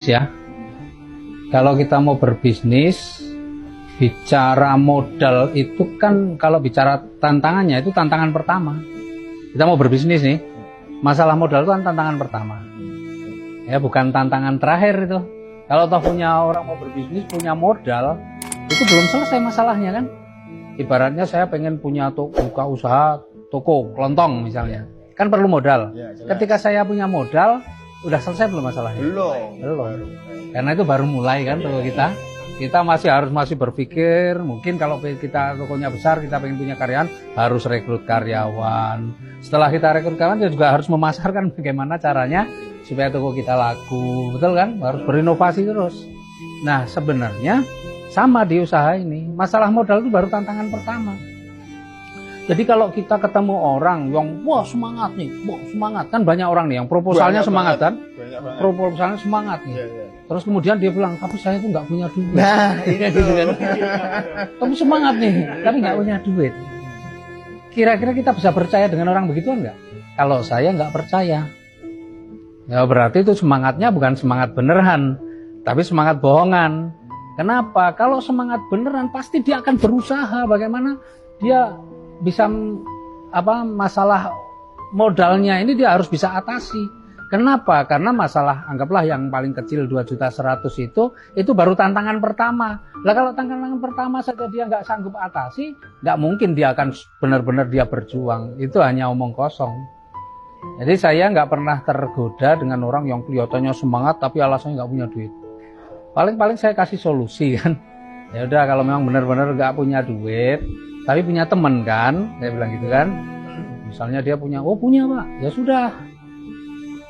Ya, kalau kita mau berbisnis, bicara modal itu kan, kalau bicara tantangannya itu tantangan pertama. Kita mau berbisnis nih, masalah modal itu kan tantangan pertama. Ya, bukan tantangan terakhir itu. Kalau toh punya orang mau berbisnis, punya modal, itu belum selesai masalahnya kan. Ibaratnya saya pengen punya buka usaha toko kelontong misalnya, kan perlu modal. Ya, ketika saya punya modal, udah selesai belum masalahnya? Belum. Karena itu baru mulai kan toko kita. Kita masih berpikir, mungkin kalau kita tokonya besar, kita pengen punya karyawan, harus rekrut karyawan. Setelah kita rekrut karyawan, kita juga harus memasarkan bagaimana caranya supaya toko kita laku, betul kan? Harus berinovasi terus. Nah, sebenarnya sama di usaha ini, masalah modal itu baru tantangan pertama. Jadi kalau kita ketemu orang yang wah semangat nih, wah semangat, kan banyak orang nih yang proposalnya semangat kan, proposalnya semangat nih. Terus kemudian dia bilang, tapi saya tuh nggak punya duit. Nah, gitu kan. Kamu semangat nih, tapi nggak punya duit. Kira-kira kita bisa percaya dengan orang begitu nggak? Kalau saya nggak percaya, ya berarti itu semangatnya bukan semangat beneran, tapi semangat bohongan. Kenapa? Kalau semangat beneran pasti dia akan berusaha bagaimana dia bisa masalah modalnya ini dia harus bisa atasi. Kenapa? Karena masalah anggaplah yang paling kecil 2.100.000 itu baru tantangan pertama. Lah kalau tantangan pertama saja dia nggak sanggup atasi, nggak mungkin dia akan benar-benar dia berjuang. Itu hanya omong kosong. Jadi saya nggak pernah tergoda dengan orang yang kelihatannya semangat tapi alasannya nggak punya duit. Paling saya kasih solusi kan. Ya udah kalau memang benar-benar nggak punya duit, tapi punya teman kan, saya bilang gitu kan. Misalnya dia punya, oh punya pak, ya sudah,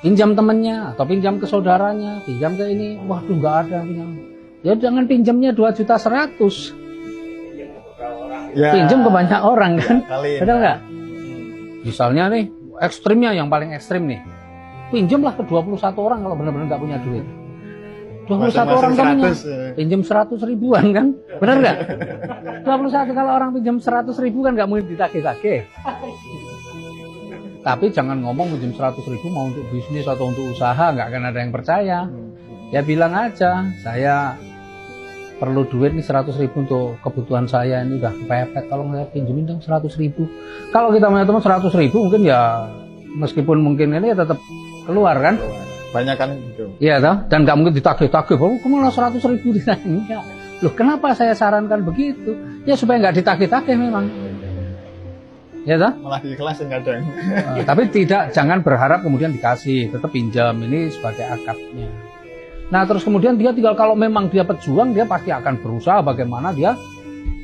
pinjam temennya atau pinjam ke saudaranya, pinjam ke ini, waduh nggak ada punya. Ya jangan pinjamnya 2.100.000, pinjam ke banyak orang kan, betul nggak? Misalnya nih, ekstrimnya yang paling ekstrim nih, pinjamlah ke 21 orang kalau benar-benar nggak punya duit. 21 orang temennya pinjam 100 ribuan kan, benar nggak? 21 kalau orang pinjam 100 ribu kan nggak mungkin ditagih-tagih. Tapi jangan ngomong pinjam 100 ribu mau untuk bisnis atau untuk usaha, nggak akan ada yang percaya. Ya bilang aja, saya perlu duit nih 100 ribu untuk kebutuhan saya, ini udah kepepet, tolong saya pinjemin dong 100 ribu. Kalau kita punya teman 100 ribu mungkin ya, meskipun mungkin ini ya tetap keluar kan. Banyak kan gitu. Iya toh, dan nggak mungkin ditagih-tagih. Oh, kemana 100 ribu ditagih? Loh, kenapa saya sarankan begitu? Ya supaya nggak ditagih-tagih memang. Ya toh? Malah diikhlasin kadang. Tapi jangan berharap kemudian dikasih, tetap pinjam, ini sebagai akadnya. Nah, terus kemudian dia tinggal kalau memang dia pejuang, dia pasti akan berusaha bagaimana dia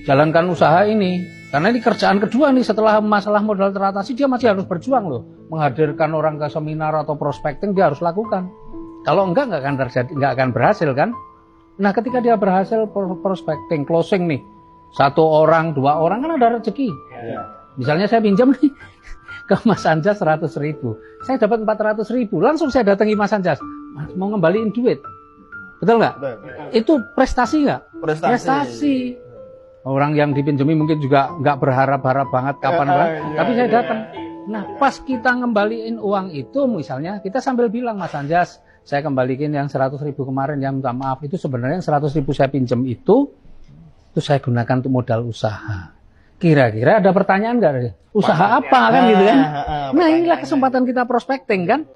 jalankan usaha ini. Karena ini kerjaan kedua nih, setelah masalah modal teratasi, dia masih harus berjuang loh. Menghadirkan orang ke seminar atau prospecting, dia harus lakukan. Kalau enggak akan terjadi, nggak akan berhasil kan. Nah, ketika dia berhasil prospecting, closing nih, 1 orang, 2 orang kan ada rezeki. Ya. Misalnya saya pinjam nih ke Mas Anjas 100 ribu, saya dapat 400 ribu, langsung saya datangi Mas Anjas, Mas mau ngembaliin duit. Betul nggak? Itu prestasi nggak? Prestasi. Orang yang dipinjami mungkin juga nggak berharap-harap banget kapan kan, tapi saya datang. Nah, pas kita ngembaliin uang itu, misalnya kita sambil bilang, Mas Anjas, saya kembaliin yang 100 ribu kemarin, yang minta maaf, itu sebenarnya yang 100 ribu saya pinjam itu saya gunakan untuk modal usaha. Kira-kira ada pertanyaan nggak? Usaha apa kan gitu kan? Nah, inilah kesempatan kita prospecting kan?